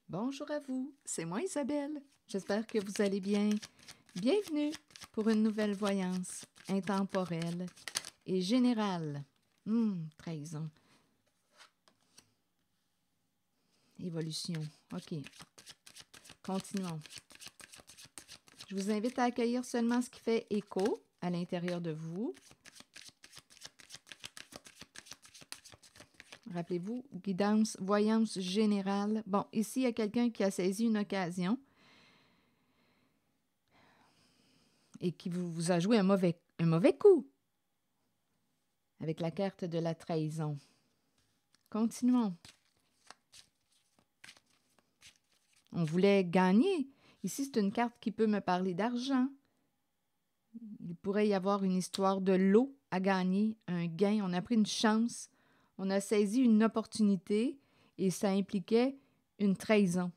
Bonjour à vous, c'est moi Isabelle. J'espère que vous allez bien. Bienvenue pour une nouvelle voyance intemporelle et générale. Trahison. Évolution. OK. Continuons. Je vous invite à accueillir seulement ce qui fait écho à l'intérieur de vous. Rappelez-vous, guidance, voyance générale. Bon, ici, il y a quelqu'un qui a saisi une occasion et qui vous a joué un mauvais coup avec la carte de la trahison. Continuons. On voulait gagner. Ici, c'est une carte qui peut me parler d'argent. Il pourrait y avoir une histoire de lot à gagner, un gain. On a pris une chance. On a saisi une opportunité et ça impliquait une trahison.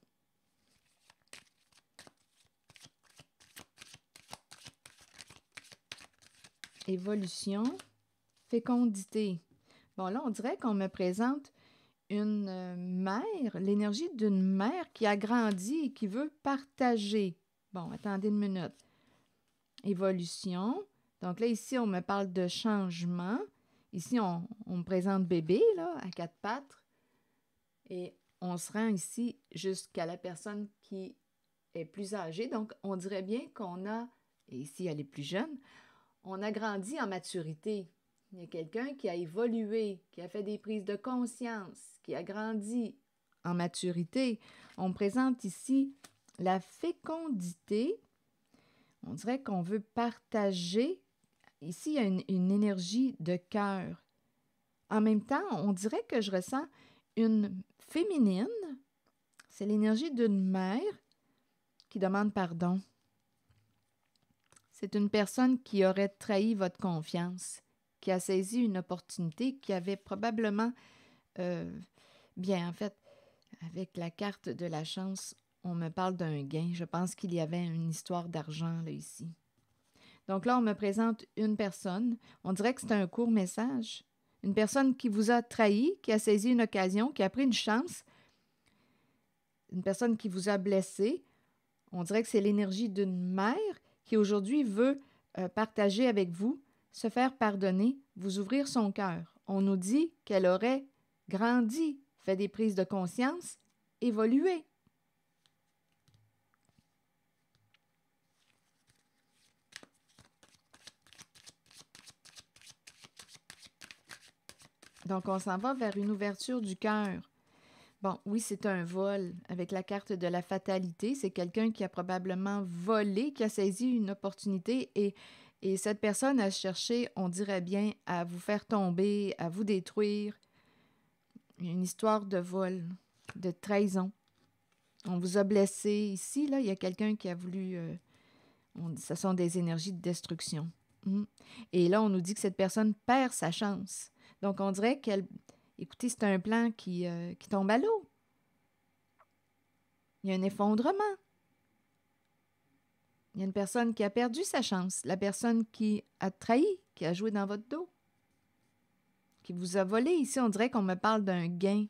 Évolution, fécondité. Bon, là, on dirait qu'on me présente une mère, l'énergie d'une mère qui a grandi et qui veut partager. Bon, attendez une minute. Évolution. Donc là, ici, on me parle de changement. Ici, on me présente bébé, là, à quatre pattes. Et on se rend ici jusqu'à la personne qui est plus âgée. Donc, on dirait bien qu'on a, et ici, elle est plus jeune, on a grandi en maturité. Il y a quelqu'un qui a évolué, qui a fait des prises de conscience, qui a grandi en maturité. On me présente ici la fécondité. On dirait qu'on veut partager. Ici, il y a une énergie de cœur. En même temps, on dirait que je ressens une féminine. C'est l'énergie d'une mère qui demande pardon. C'est une personne qui aurait trahi votre confiance, qui a saisi une opportunité, qui avait probablement... bien, en fait, avec la carte de la chance, on me parle d'un gain. Je pense qu'il y avait une histoire d'argent là ici. Donc là, on me présente une personne. On dirait que c'est un court message. Une personne qui vous a trahi, qui a saisi une occasion, qui a pris une chance. Une personne qui vous a blessé. On dirait que c'est l'énergie d'une mère qui aujourd'hui veut partager avec vous, se faire pardonner, vous ouvrir son cœur. On nous dit qu'elle aurait grandi, fait des prises de conscience, évolué. Donc, on s'en va vers une ouverture du cœur. Bon, oui, c'est un vol avec la carte de la fatalité. C'est quelqu'un qui a probablement volé, qui a saisi une opportunité et cette personne a cherché, on dirait bien, à vous faire tomber, à vous détruire. Une histoire de vol, de trahison. On vous a blessé. Ici, là, il y a quelqu'un qui a voulu... ce sont des énergies de destruction. Et là, on nous dit que cette personne perd sa chance. Donc, on dirait qu'elle... Écoutez, c'est un plan qui tombe à l'eau. Il y a un effondrement. Il y a une personne qui a perdu sa chance. La personne qui a trahi, qui a joué dans votre dos, qui vous a volé. Ici, on dirait qu'on me parle d'un gain,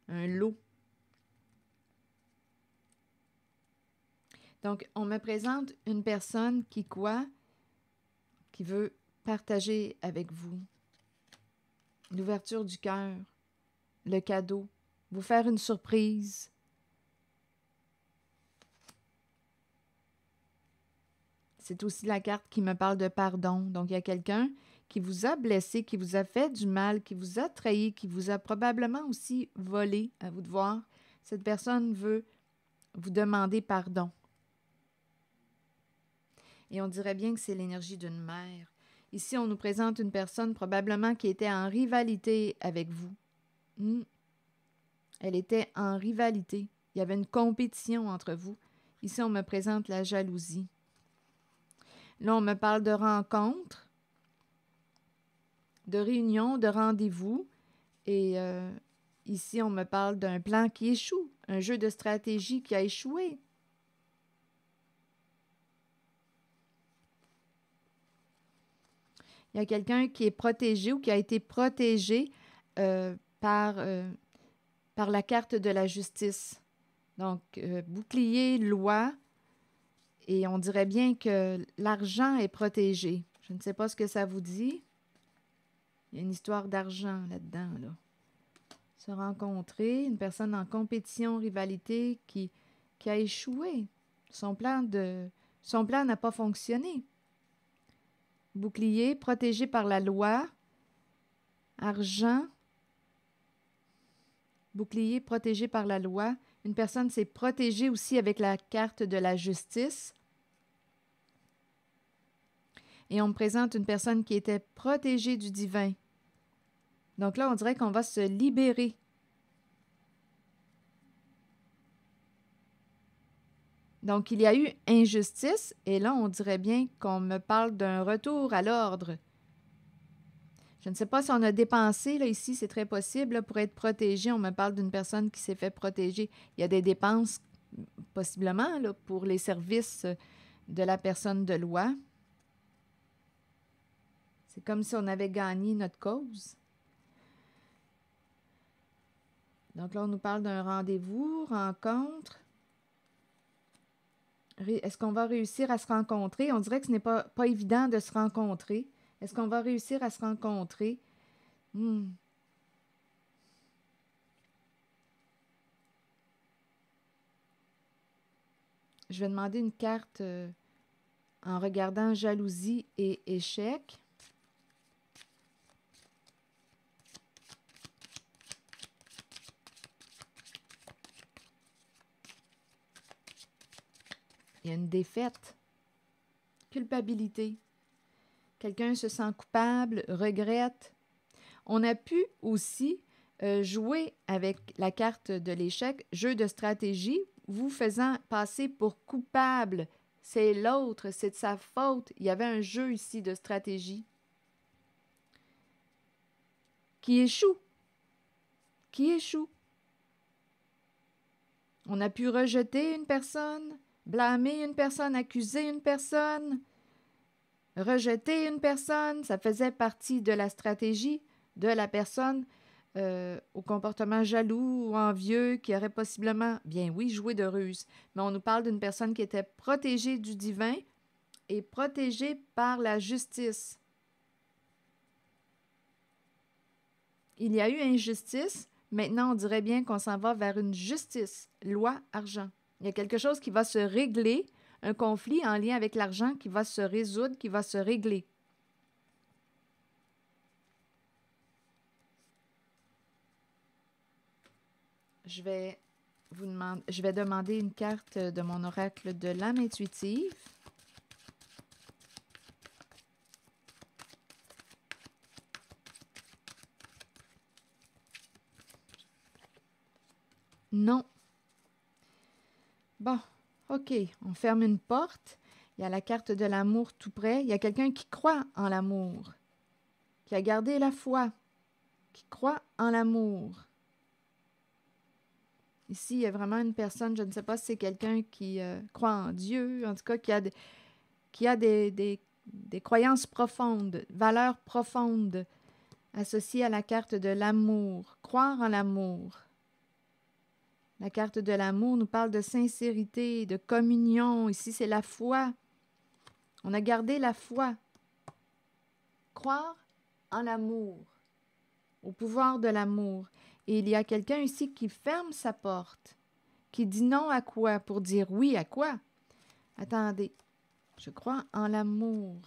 un lot. Donc, on me présente une personne qui quoi? Qui veut partager avec vous l'ouverture du cœur, le cadeau, vous faire une surprise. C'est aussi la carte qui me parle de pardon. Donc, il y a quelqu'un qui vous a blessé, qui vous a fait du mal, qui vous a trahi, qui vous a probablement aussi volé, à vous de voir. Cette personne veut vous demander pardon. Et on dirait bien que c'est l'énergie d'une mère. Ici, on nous présente une personne probablement qui était en rivalité avec vous. Elle était en rivalité. Il y avait une compétition entre vous. Ici, on me présente la jalousie. Là, on me parle de rencontres, de réunions, de rendez-vous. Et ici, on me parle d'un plan qui échoue, un jeu de stratégie qui a échoué. Il y a quelqu'un qui est protégé ou qui a été protégé par la carte de la justice. Donc, bouclier, loi, et on dirait bien que l'argent est protégé. Je ne sais pas ce que ça vous dit. Il y a une histoire d'argent là-dedans, là. Se rencontrer, une personne en compétition, rivalité qui a échoué. Son plan n'a pas fonctionné. Bouclier, protégé par la loi. Argent. Bouclier, protégé par la loi. Une personne s'est protégée aussi avec la carte de la justice. Et on me présente une personne qui était protégée du divin. Donc là, on dirait qu'on va se libérer. Donc, il y a eu injustice, et là, on dirait bien qu'on me parle d'un retour à l'ordre. Je ne sais pas si on a dépensé, là, ici, c'est très possible, là, pour être protégé. On me parle d'une personne qui s'est fait protéger. Il y a des dépenses, possiblement, là, pour les services de la personne de loi. C'est comme si on avait gagné notre cause. Donc là, on nous parle d'un rendez-vous, rencontre. Est-ce qu'on va réussir à se rencontrer? On dirait que ce n'est pas évident de se rencontrer. Est-ce qu'on va réussir à se rencontrer? Je vais demander une carte en regardant jalousie et échec. Il y a une défaite. Culpabilité. Quelqu'un se sent coupable, regrette. On a pu aussi jouer avec la carte de l'échec, jeu de stratégie, vous faisant passer pour coupable. C'est l'autre, c'est de sa faute. Il y avait un jeu ici de stratégie. Qui échoue. Qui échoue. On a pu rejeter une personne, blâmer une personne, accuser une personne, rejeter une personne. Ça faisait partie de la stratégie de la personne au comportement jaloux ou envieux qui aurait possiblement, bien oui, joué de ruse. Mais on nous parle d'une personne qui était protégée du divin et protégée par la justice. Il y a eu injustice. Maintenant, on dirait bien qu'on s'en va vers une justice, loi, argent. Il y a quelque chose qui va se régler, un conflit en lien avec l'argent qui va se résoudre, qui va se régler. Je vais demander une carte de mon oracle de l'âme intuitive. Non. Bon, OK, on ferme une porte. Il y a la carte de l'amour tout près. Il y a quelqu'un qui croit en l'amour, qui a gardé la foi, qui croit en l'amour. Ici, il y a vraiment une personne, je ne sais pas si c'est quelqu'un qui croit en Dieu, en tout cas qui a des croyances profondes, valeurs profondes associées à la carte de l'amour, croire en l'amour. La carte de l'amour nous parle de sincérité, de communion. Ici, c'est la foi. On a gardé la foi. Croire en l'amour, au pouvoir de l'amour. Et il y a quelqu'un ici qui ferme sa porte, qui dit non à quoi pour dire oui à quoi? Attendez, je crois en l'amour.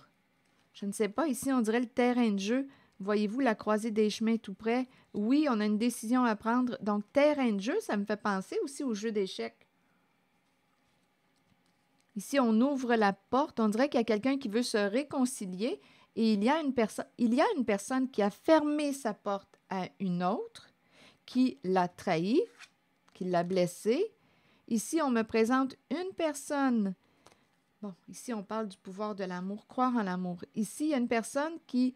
Je ne sais pas, ici on dirait le terrain de jeu. Voyez-vous la croisée des chemins tout près? Oui, on a une décision à prendre. Donc, terrain de jeu, ça me fait penser aussi au jeu d'échecs. Ici, on ouvre la porte. On dirait qu'il y a quelqu'un qui veut se réconcilier et il y a une personne qui a fermé sa porte à une autre, qui l'a trahi, qui l'a blessé. Ici, on me présente une personne. Bon, ici, on parle du pouvoir de l'amour, croire en l'amour. Ici, il y a une personne qui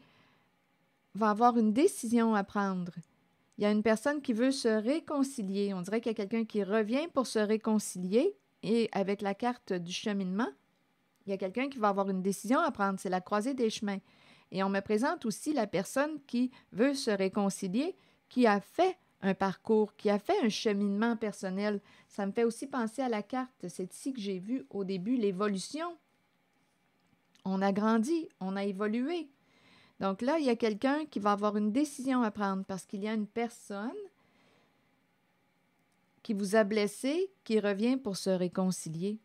va avoir une décision à prendre. Il y a une personne qui veut se réconcilier. On dirait qu'il y a quelqu'un qui revient pour se réconcilier. Et avec la carte du cheminement, il y a quelqu'un qui va avoir une décision à prendre. C'est la croisée des chemins. Et on me présente aussi la personne qui veut se réconcilier, qui a fait un parcours, qui a fait un cheminement personnel. Ça me fait aussi penser à la carte. C'est ici que j'ai vu au début l'évolution. On a grandi, on a évolué. Donc là, il y a quelqu'un qui va avoir une décision à prendre parce qu'il y a une personne qui vous a blessé, qui revient pour se réconcilier.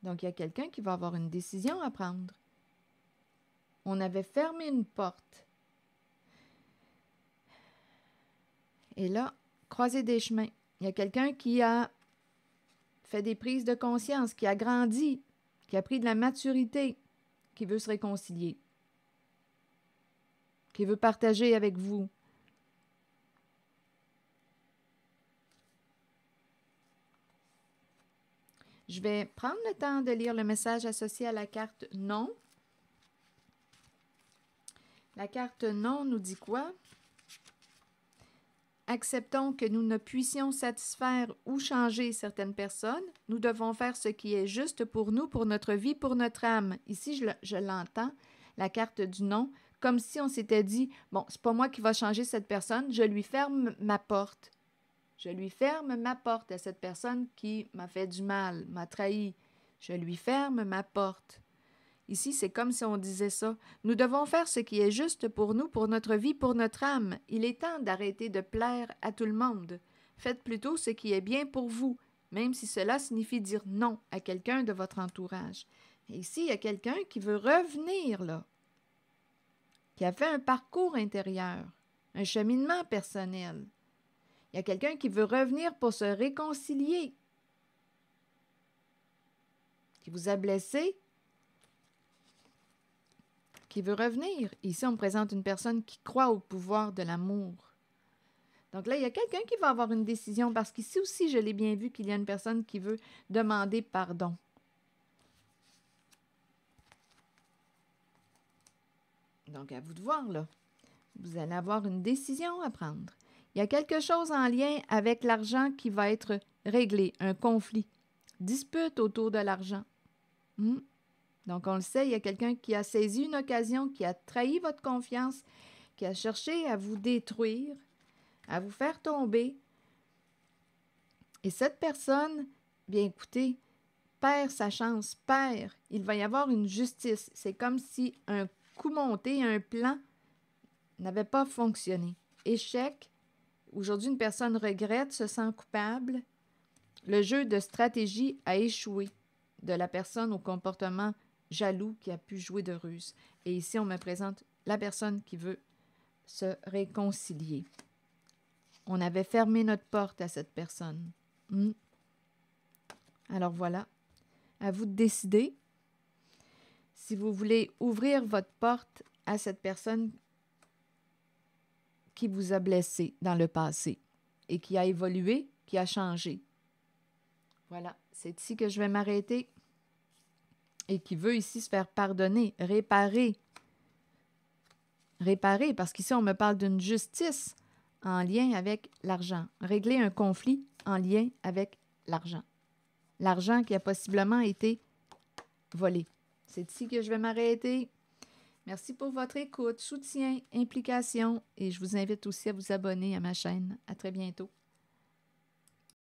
Donc, il y a quelqu'un qui va avoir une décision à prendre. On avait fermé une porte. Et là, croiser des chemins. Il y a quelqu'un qui a fait des prises de conscience, qui a grandi, qui a pris de la maturité, qui veut se réconcilier, qui veut partager avec vous. Je vais prendre le temps de lire le message associé à la carte non. La carte non nous dit quoi? Acceptons que nous ne puissions satisfaire ou changer certaines personnes. Nous devons faire ce qui est juste pour nous, pour notre vie, pour notre âme. Ici, je l'entends, la carte du non, comme si on s'était dit, bon, c'est pas moi qui va changer cette personne, je lui ferme ma porte. Je lui ferme ma porte à cette personne qui m'a fait du mal, m'a trahi. Je lui ferme ma porte. Ici, c'est comme si on disait ça. Nous devons faire ce qui est juste pour nous, pour notre vie, pour notre âme. Il est temps d'arrêter de plaire à tout le monde. Faites plutôt ce qui est bien pour vous, même si cela signifie dire non à quelqu'un de votre entourage. Et ici, il y a quelqu'un qui veut revenir, là, qui a fait un parcours intérieur, un cheminement personnel. Il y a quelqu'un qui veut revenir pour se réconcilier, qui vous a blessé, qui veut revenir. Ici, on me présente une personne qui croit au pouvoir de l'amour. Donc là, il y a quelqu'un qui va avoir une décision, parce qu'ici aussi, je l'ai bien vu qu'il y a une personne qui veut demander pardon. Donc, à vous de voir, là. Vous allez avoir une décision à prendre. Il y a quelque chose en lien avec l'argent qui va être réglé, un conflit, dispute autour de l'argent. Donc, on le sait, il y a quelqu'un qui a saisi une occasion, qui a trahi votre confiance, qui a cherché à vous détruire, à vous faire tomber. Et cette personne, bien écoutez, perd sa chance, perd. Il va y avoir une justice. C'est comme si un coup monté, un plan n'avait pas fonctionné. Échec. Aujourd'hui, une personne regrette, se sent coupable. Le jeu de stratégie a échoué de la personne au comportement jaloux qui a pu jouer de ruse. Et ici, on me présente la personne qui veut se réconcilier. On avait fermé notre porte à cette personne. Alors voilà, à vous de décider si vous voulez ouvrir votre porte à cette personne qui vous a blessé dans le passé et qui a évolué, qui a changé. Voilà, c'est ici que je vais m'arrêter et qui veut ici se faire pardonner, réparer. Réparer, parce qu'ici, on me parle d'une justice en lien avec l'argent. Régler un conflit en lien avec l'argent. L'argent qui a possiblement été volé. C'est ici que je vais m'arrêter. Merci pour votre écoute, soutien, implication et je vous invite aussi à vous abonner à ma chaîne. À très bientôt.